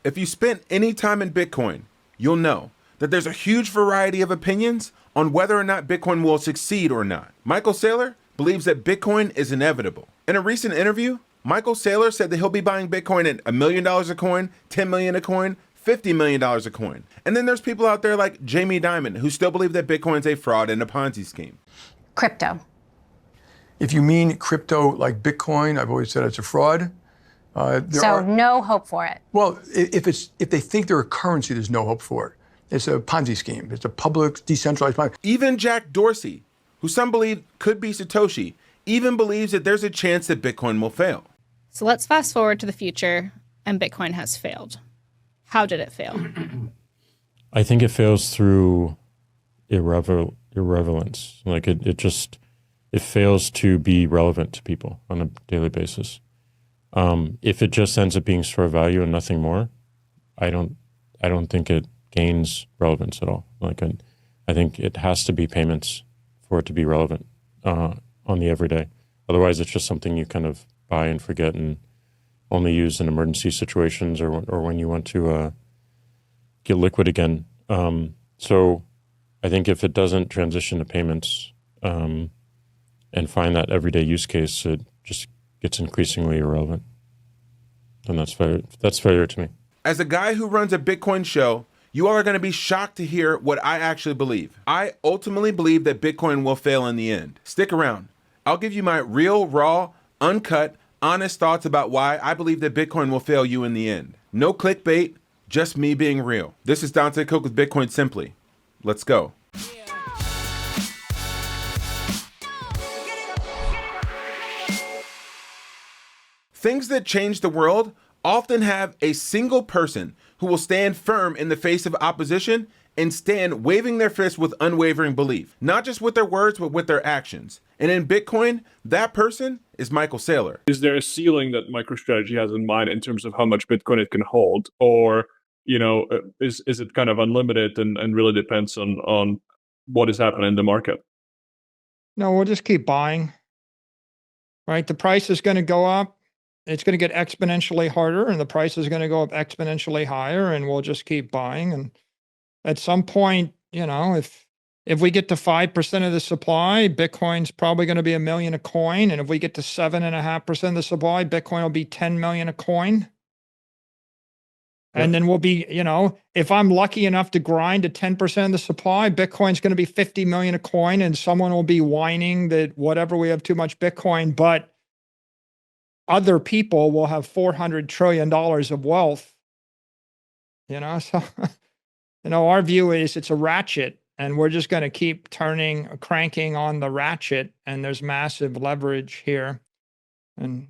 If you spent any time in Bitcoin, you'll know that there's a huge variety of opinions on whether or not Bitcoin will succeed or not. Michael Saylor believes that Bitcoin is inevitable. In a recent interview, Michael Saylor said that he'll be buying Bitcoin at $1 million a coin, 10 million a coin, $50 million a coin. And then there's people out there like Jamie Dimon who still believe that Bitcoin's a fraud and a Ponzi scheme. Crypto. If you mean crypto like Bitcoin, I've always said it's a fraud. No hope for it. Well, if they think they're a currency, there's no hope for it. It's a Ponzi scheme. It's a public, decentralized Ponzi. Even Jack Dorsey, who some believe could be Satoshi, even believes that there's a chance that Bitcoin will fail. So let's fast forward to the future, and Bitcoin has failed. How did it fail? I think it fails through irrelevance. Like it fails to be relevant to people on a daily basis. If it just ends up being store value and nothing more, I don't think it gains relevance at all. Like I think it has to be payments for it to be relevant on the everyday. Otherwise, it's just something you kind of buy and forget and only use in emergency situations or when you want to get liquid again. So I think if it doesn't transition to payments and find that everyday use case, it just gets increasingly irrelevant. And that's failure to me. As a guy who runs a Bitcoin show, you all are going to be shocked to hear what I actually believe. I ultimately believe that Bitcoin will fail in the end. Stick around. I'll give you my real, raw, uncut, honest thoughts about why I believe that Bitcoin will fail you in the end. No clickbait, just me being real. This is Dante Cook with Bitcoin Simply. Let's go. Things that change the world often have a single person who will stand firm in the face of opposition and stand waving their fist with unwavering belief, not just with their words, but with their actions. And in Bitcoin, that person is Michael Saylor. Is there a ceiling that MicroStrategy has in mind in terms of how much Bitcoin it can hold? Or, is it kind of unlimited and really depends on what is happening in the market? No, we'll just keep buying, right? The price is going to go up. It's going to get exponentially harder and the price is going to go up exponentially higher and we'll just keep buying. And at some point, if we get to 5% of the supply, Bitcoin's probably going to be $1 million a coin. And if we get to 7.5% of the supply, Bitcoin will be 10 million a coin. And then we'll be, if I'm lucky enough to grind to 10% of the supply, Bitcoin's going to be 50 million a coin and someone will be whining that whatever, we have too much Bitcoin, but other people will have $400 trillion of wealth, so, our view is it's a ratchet and we're just going to keep cranking on the ratchet and there's massive leverage here. And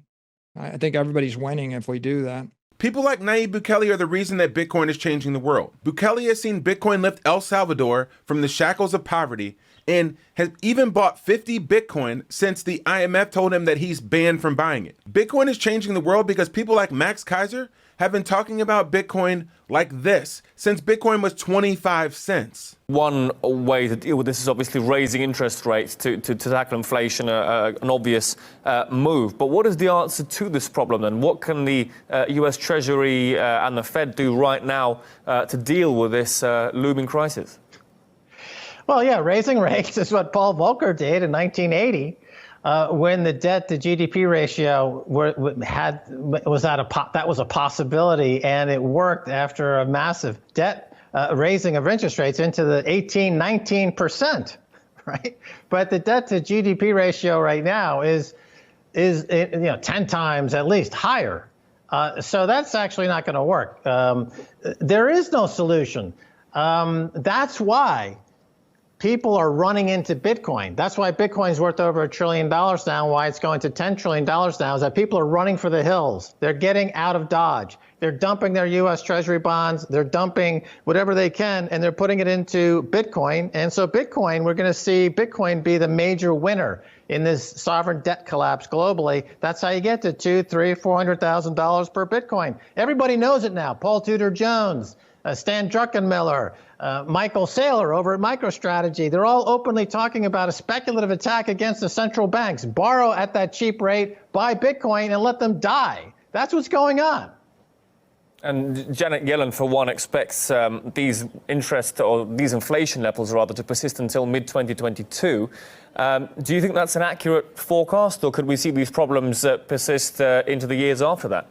I think everybody's winning if we do that. People like Nayib Bukele are the reason that Bitcoin is changing the world. Bukele has seen Bitcoin lift El Salvador from the shackles of poverty and has even bought 50 Bitcoin since the IMF told him that he's banned from buying it. Bitcoin is changing the world because people like Max Keiser have been talking about Bitcoin like this since Bitcoin was 25 cents. One way to deal with this is obviously raising interest rates to tackle inflation, an obvious move. But what is the answer to this problem then? What can the US Treasury and the Fed do right now to deal with this looming crisis? Well, yeah, raising rates is what Paul Volcker did in 1980. When the debt to GDP ratio that was a possibility, and it worked after a massive debt raising of interest rates into the 19%, right? But the debt to GDP ratio right now is 10 times at least higher. So that's actually not going to work. There is no solution. That's why people are running into Bitcoin. That's why Bitcoin's worth over $1 trillion now, why it's going to $10 trillion now, is that people are running for the hills. They're getting out of Dodge. They're dumping their US Treasury bonds. They're dumping whatever they can, and they're putting it into Bitcoin. And so Bitcoin, we're going to see Bitcoin be the major winner in this sovereign debt collapse globally. That's how you get to $200,000, $300,000, $400,000 per Bitcoin. Everybody knows it now. Paul Tudor Jones, Stan Druckenmiller, Michael Saylor over at MicroStrategy. They're all openly talking about a speculative attack against the central banks. Borrow at that cheap rate, buy Bitcoin, and let them die. That's what's going on. And Janet Yellen, for one, expects these inflation levels, rather, to persist until mid-2022. Do you think that's an accurate forecast, or could we see these problems persist into the years after that?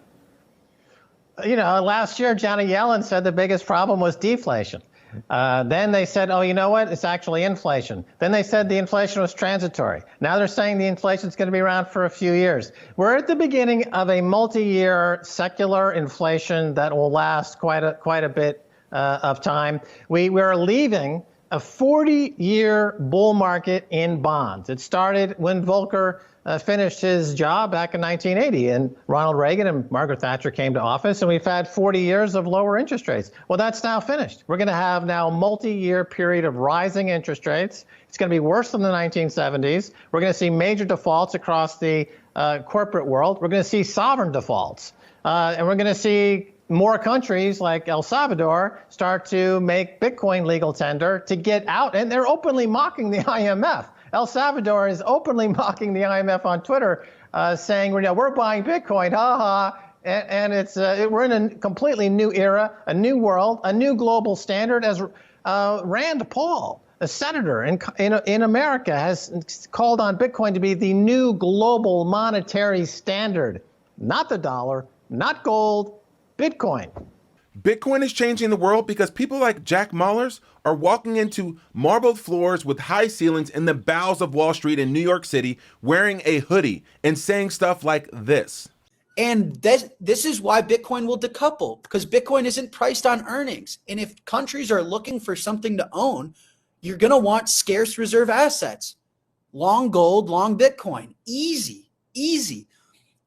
You know, last year, Janet Yellen said the biggest problem was deflation. Then they said, oh, you know what? It's actually inflation. Then they said the inflation was transitory. Now they're saying the inflation is going to be around for a few years. We're at the beginning of a multi-year secular inflation that will last quite a bit of time. We're leaving a 40-year bull market in bonds. It started when Volcker finished his job back in 1980, and Ronald Reagan and Margaret Thatcher came to office, and we've had 40 years of lower interest rates. Well, that's now finished. We're going to have now a multi-year period of rising interest rates. It's going to be worse than the 1970s. We're going to see major defaults across the corporate world. We're going to see sovereign defaults, and we're going to see more countries like El Salvador start to make Bitcoin legal tender to get out, and they're openly mocking the IMF. El Salvador is openly mocking the IMF on Twitter, saying, we're buying Bitcoin, and we're in a completely new era, a new world, a new global standard, as Rand Paul, a senator in America, has called on Bitcoin to be the new global monetary standard. Not the dollar, not gold, Bitcoin. Bitcoin is changing the world because people like Jack Mallers are walking into marbled floors with high ceilings in the bowels of Wall Street in New York City wearing a hoodie and saying stuff like this. And this is why Bitcoin will decouple, because Bitcoin isn't priced on earnings. And if countries are looking for something to own, you're going to want scarce reserve assets. Long gold, long Bitcoin. Easy, easy.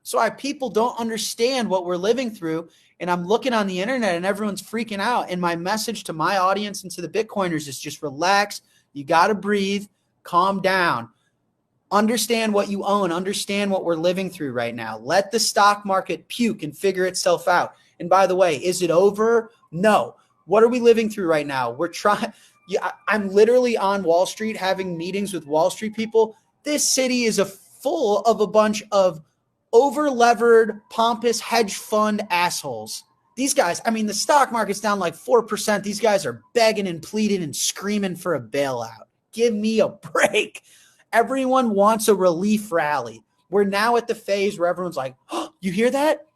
So why people don't understand what we're living through. And I'm looking on the internet and everyone's freaking out. And my message to my audience and to the Bitcoiners is just relax. You got to breathe, calm down, understand what you own, understand what we're living through right now. Let the stock market puke and figure itself out. And by the way, is it over? No. What are we living through right now? We're trying. I'm literally on Wall Street having meetings with Wall Street people. This city is full of a bunch of over-levered, pompous hedge fund assholes. These guys, I mean, the stock market's down like 4%. These guys are begging and pleading and screaming for a bailout. Give me a break. Everyone wants a relief rally. We're now at the phase where everyone's like, oh, you hear that?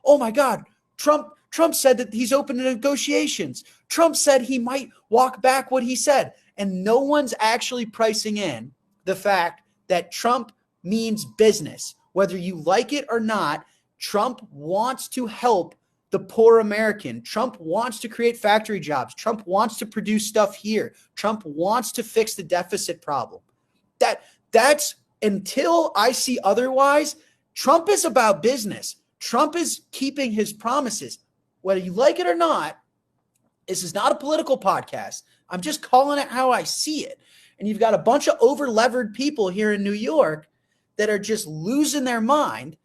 Oh my God, Trump said that he's open to negotiations. Trump said he might walk back what he said. And no one's actually pricing in the fact that Trump means business. Whether you like it or not, Trump wants to help the poor American. Trump wants to create factory jobs. Trump wants to produce stuff here. Trump wants to fix the deficit problem. That's until I see otherwise, Trump is about business. Trump is keeping his promises. Whether you like it or not, this is not a political podcast. I'm just calling it how I see it. And you've got a bunch of over-levered people here in New York that are just losing their mind.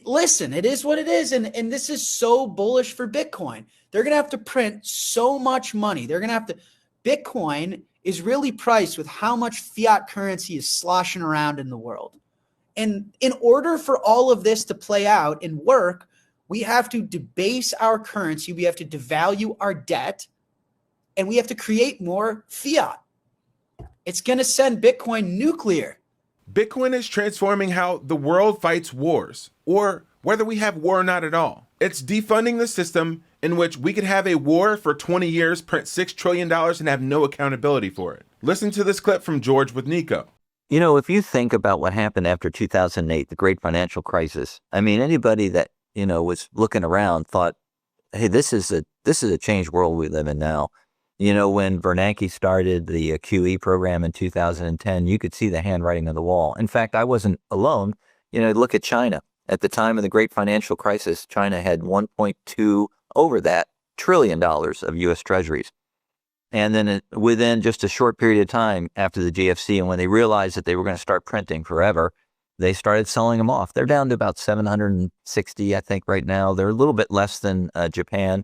Listen, it is what it is. And this is so bullish for Bitcoin. They're going to have to print so much money. Bitcoin is really priced with how much fiat currency is sloshing around in the world. And in order for all of this to play out and work, we have to debase our currency. We have to devalue our debt, and we have to create more fiat. It's going to send Bitcoin nuclear. Bitcoin is transforming how the world fights wars, or whether we have war or not at all. It's defunding the system in which we could have a war for 20 years, print $6 trillion, and have no accountability for it. Listen to this clip from George with Nico. You know, if you think about what happened after 2008, the great financial crisis, I mean, anybody that, was looking around thought, hey, this is a changed world we live in now. When Bernanke started the QE program in 2010, you could see the handwriting on the wall. In fact, I wasn't alone. Look at China. At the time of the great financial crisis, China had 1.2 over that trillion dollars of U.S. treasuries. And then within just a short period of time after the GFC, and when they realized that they were going to start printing forever, they started selling them off. They're down to about 760, I think, right now. They're a little bit less than Japan.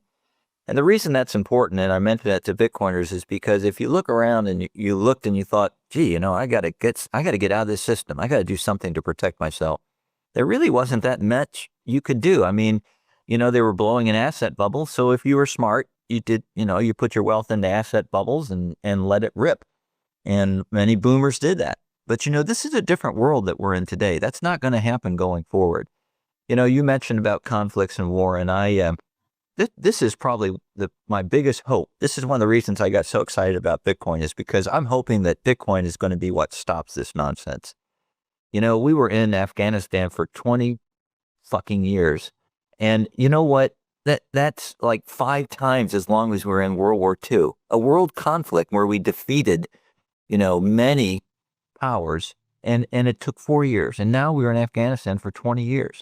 And the reason that's important, and I mentioned that to Bitcoiners, is because if you look around and you looked and you thought, gee, I got to get out of this system. I got to do something to protect myself. there really wasn't that much you could do. I mean, they were blowing an asset bubble. So if you were smart, you did, you put your wealth into asset bubbles and let it rip. And many boomers did that. But, this is a different world that we're in today. That's not going to happen going forward. You mentioned about conflicts and war, and this is probably my biggest hope. This is one of the reasons I got so excited about Bitcoin, is because I'm hoping that Bitcoin is going to be what stops this nonsense. We were in Afghanistan for 20 fucking years. And you know what? That's like 5 times as long as we were in World War II, a world conflict where we defeated, many powers, and it took 4 years. And now we were in Afghanistan for 20 years.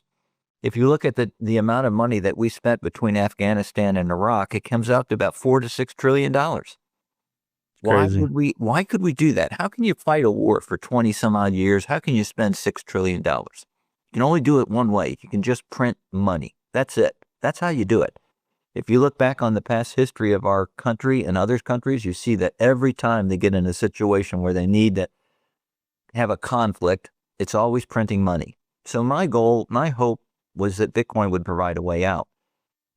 If you look at the amount of money that we spent between Afghanistan and Iraq, it comes out to about $4 to $6 trillion. Why could we do that? How can you fight a war for 20 some odd years? How can you spend $6 trillion? You can only do it one way. You can just print money. That's it. That's how you do it. If you look back on the past history of our country and other countries, you see that every time they get in a situation where they need to have a conflict, it's always printing money. So my goal, my hope was that Bitcoin would provide a way out.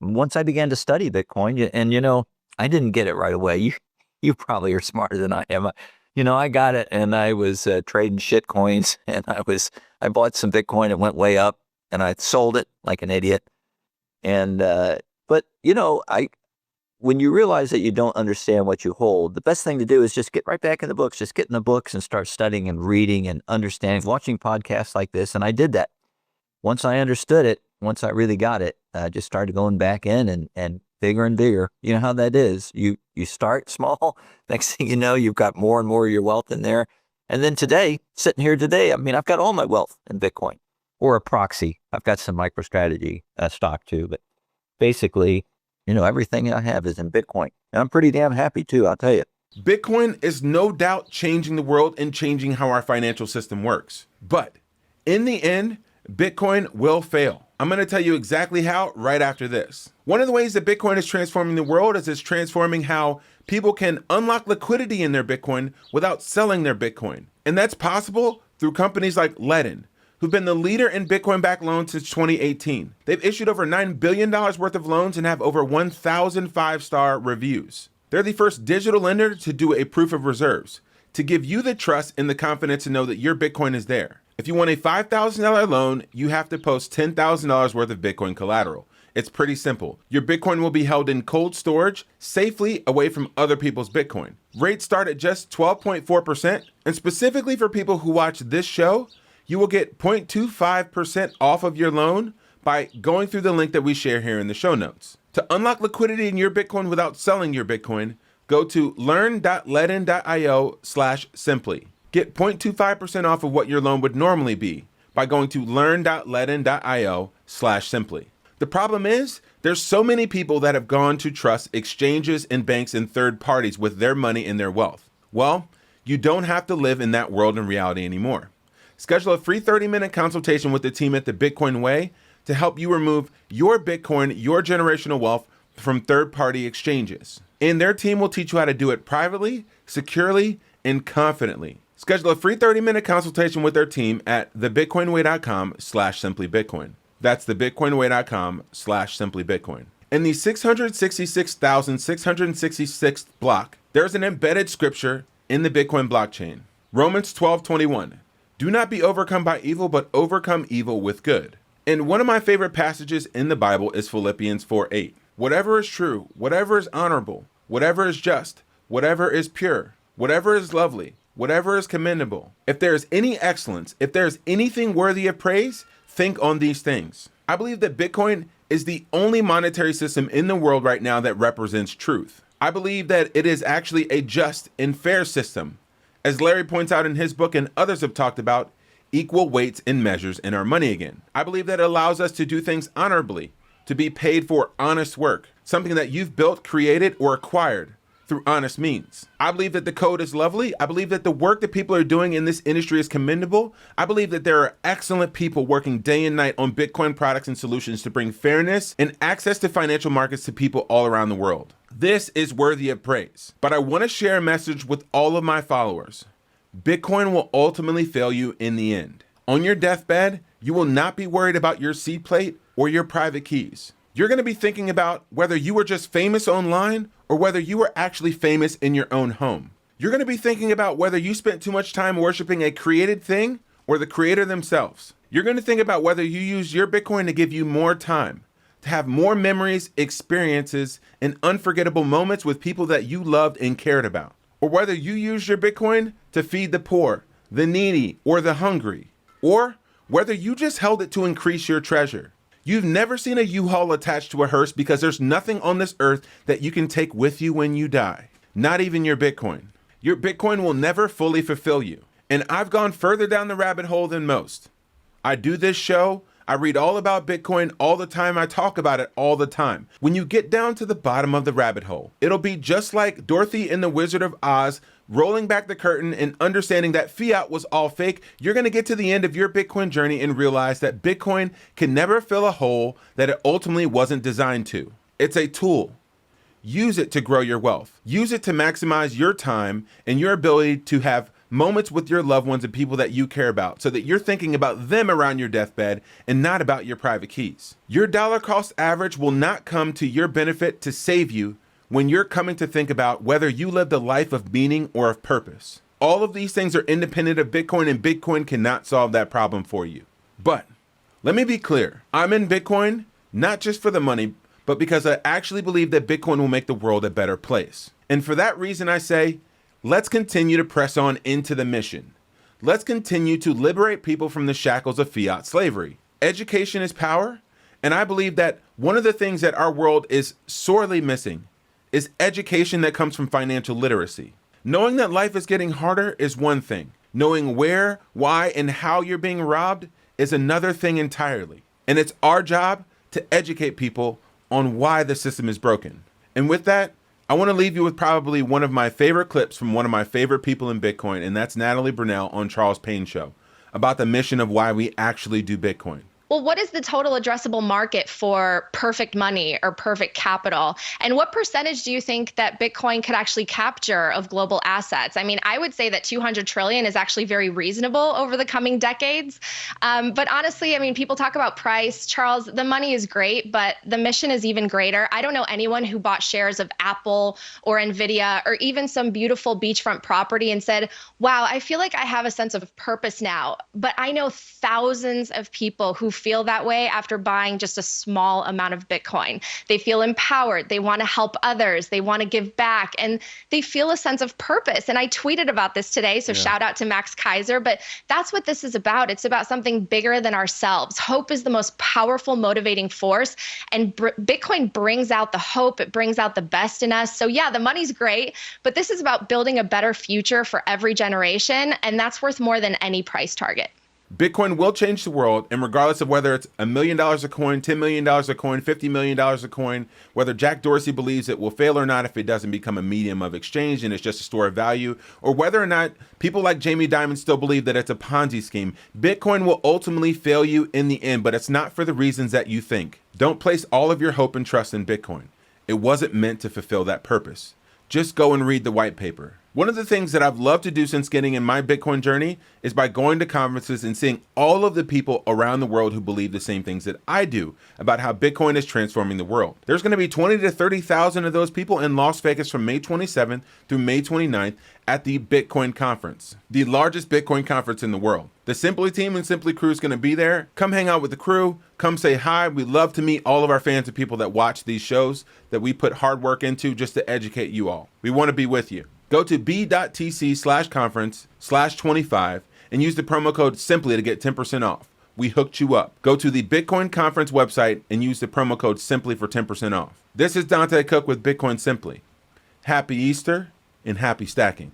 Once I began to study Bitcoin, and I didn't get it right away. You probably are smarter than I am. I got it, and I was trading shit coins, and I bought some Bitcoin. It went way up, and I sold it like an idiot. And but when you realize that you don't understand what you hold, the best thing to do is just get right back in the books. Just get in the books and start studying and reading and understanding, watching podcasts like this. And I did that. Once I understood it, once I really got it, I just started going back in and bigger and bigger. You know how that is. You start small. Next thing you know, you've got more and more of your wealth in there. And then today, sitting here today, I've got all my wealth in Bitcoin or a proxy. I've got some MicroStrategy stock too, but basically, everything I have is in Bitcoin. And I'm pretty damn happy too, I'll tell you. Bitcoin is no doubt changing the world and changing how our financial system works. But in the end, Bitcoin will fail. I'm going to tell you exactly how right after this. One of the ways that Bitcoin is transforming the world is it's transforming how people can unlock liquidity in their Bitcoin without selling their Bitcoin. And that's possible through companies like Ledn, who've been the leader in Bitcoin-backed loans since 2018. They've issued over $9 billion worth of loans and have over 1,000 5-star reviews. They're the first digital lender to do a proof of reserves, to give you the trust and the confidence to know that your Bitcoin is there. If you want a $5,000 loan, you have to post $10,000 worth of Bitcoin collateral. It's pretty simple. Your Bitcoin will be held in cold storage, safely away from other people's Bitcoin. Rates start at just 12.4%, and specifically for people who watch this show, you will get 0.25% off of your loan by going through the link that we share here in the show notes. To unlock liquidity in your Bitcoin without selling your Bitcoin, go to learn.ledn.io/simply. Get 0.25% off of what your loan would normally be by going to learn.ledn.io/simply. The problem is, there's so many people that have gone to trust exchanges and banks and third parties with their money and their wealth. Well, you don't have to live in that world in reality anymore. Schedule a free 30-minute consultation with the team at the Bitcoin Way to help you remove your Bitcoin, your generational wealth from third-party exchanges. And their team will teach you how to do it privately, securely, and confidently. Schedule a free 30-minute consultation with their team at thebitcoinway.com/simplybitcoin. That's thebitcoinway.com/simplybitcoin. In the 666,666th block, there's an embedded scripture in the Bitcoin blockchain. Romans 12:21. Do not be overcome by evil, but overcome evil with good. And one of my favorite passages in the Bible is Philippians 4:8. Whatever is true, whatever is honorable, whatever is just, whatever is pure, whatever is lovely, whatever is commendable, if there is any excellence, if there is anything worthy of praise, think on these things. I believe that Bitcoin is the only monetary system in the world right now that represents truth. I believe that it is actually a just and fair system. As Larry points out in his book and others have talked about, equal weights and measures in our money again. I believe that it allows us to do things honorably, to be paid for honest work, something that you've built, created, or acquired through honest means. I believe that the code is lovely. I believe that the work that people are doing in this industry is commendable. I believe that there are excellent people working day and night on Bitcoin products and solutions to bring fairness and access to financial markets to people all around the world. This is worthy of praise. But I want to share a message with all of my followers. Bitcoin will ultimately fail you in the end. On your deathbed, You will not be worried about your seed plate or your private keys. You're going to be thinking about whether you were just famous online or whether you were actually famous in your own home. You're going to be thinking about whether you spent too much time worshiping a created thing or the creator themselves. You're going to think about whether you use your Bitcoin to give you more time, to have more memories, experiences, and unforgettable moments with people that you loved and cared about. Or whether you use your Bitcoin to feed the poor, the needy, or the hungry. Or whether you just held it to increase your treasure. You've never seen a U-Haul attached to a hearse because there's nothing on this earth that you can take with you when you die. Not even your Bitcoin. Your Bitcoin will never fully fulfill you. And I've gone further down the rabbit hole than most. I do this show. I read all about Bitcoin all the time. I talk about it all the time. When you get down to the bottom of the rabbit hole, it'll be just like Dorothy in The Wizard of Oz, rolling back the curtain and understanding that fiat was all fake. You're going to get to the end of your Bitcoin journey and realize that Bitcoin can never fill a hole that it ultimately wasn't designed to. It's a tool. Use it to grow your wealth. Use it to maximize your time and your ability to have moments with your loved ones and people that you care about so that you're thinking about them around your deathbed and not about your private keys. Your dollar cost average will not come to your benefit to save you when you're coming to think about whether you lived a life of meaning or of purpose. All of these things are independent of Bitcoin, and Bitcoin cannot solve that problem for you. But let me be clear. I'm in Bitcoin, not just for the money, but because I actually believe that Bitcoin will make the world a better place. And for that reason, I say, let's continue to press on into the mission. Let's continue to liberate people from the shackles of fiat slavery. Education is power, and I believe that one of the things that our world is sorely missing is education that comes from financial literacy. Knowing that life is getting harder is one thing. Knowing where, why, and how you're being robbed is another thing entirely. And it's our job to educate people on why the system is broken. And with that, I want to leave you with probably one of my favorite clips from one of my favorite people in Bitcoin, and that's Natalie Brunell on Charles Payne's show about the mission of why we actually do Bitcoin. Well, what is the total addressable market for perfect money or perfect capital? And what percentage do you think that Bitcoin could actually capture of global assets? I mean, I would say that 200 trillion is actually very reasonable over the coming decades. But honestly, I mean, people talk about price. Charles, the money is great, but the mission is even greater. I don't know anyone who bought shares of Apple or Nvidia or even some beautiful beachfront property and said, wow, I feel like I have a sense of purpose now. But I know thousands of people who feel that way after buying just a small amount of Bitcoin. They feel empowered. They want to help others. They want to give back, and they feel a sense of purpose. And I tweeted about this today, so shout out to Max Keiser. But that's what this is about. It's about something bigger than ourselves. Hope is the most powerful motivating force, and Bitcoin brings out the hope. It brings out the best in us. So yeah, the money's great, but this is about building a better future for every generation, and that's worth more than any price target. Bitcoin will change the world, and regardless of whether it's $1 million a coin, $10 million a coin, $50 million a coin, whether Jack Dorsey believes it will fail or not if it doesn't become a medium of exchange and it's just a store of value, or whether or not people like Jamie Dimon still believe that it's a Ponzi scheme, Bitcoin will ultimately fail you in the end, but it's not for the reasons that you think. Don't place all of your hope and trust in Bitcoin. It wasn't meant to fulfill that purpose. Just go and read the white paper. One of the things that I've loved to do since getting in my Bitcoin journey is by going to conferences and seeing all of the people around the world who believe the same things that I do about how Bitcoin is transforming the world. There's going to be 20 to 30,000 of those people in Las Vegas from May 27th through May 29th at the Bitcoin conference, the largest Bitcoin conference in the world. The Simply team and Simply crew is going to be there. Come hang out with the crew. Come say hi. We love to meet all of our fans and people that watch these shows that we put hard work into just to educate you all. We want to be with you. Go to b.tc/conference/25 and use the promo code SIMPLY to get 10% off. We hooked you up. Go to the Bitcoin conference website and use the promo code SIMPLY for 10% off. This is Dante Cook with Bitcoin Simply. Happy Easter and happy stacking.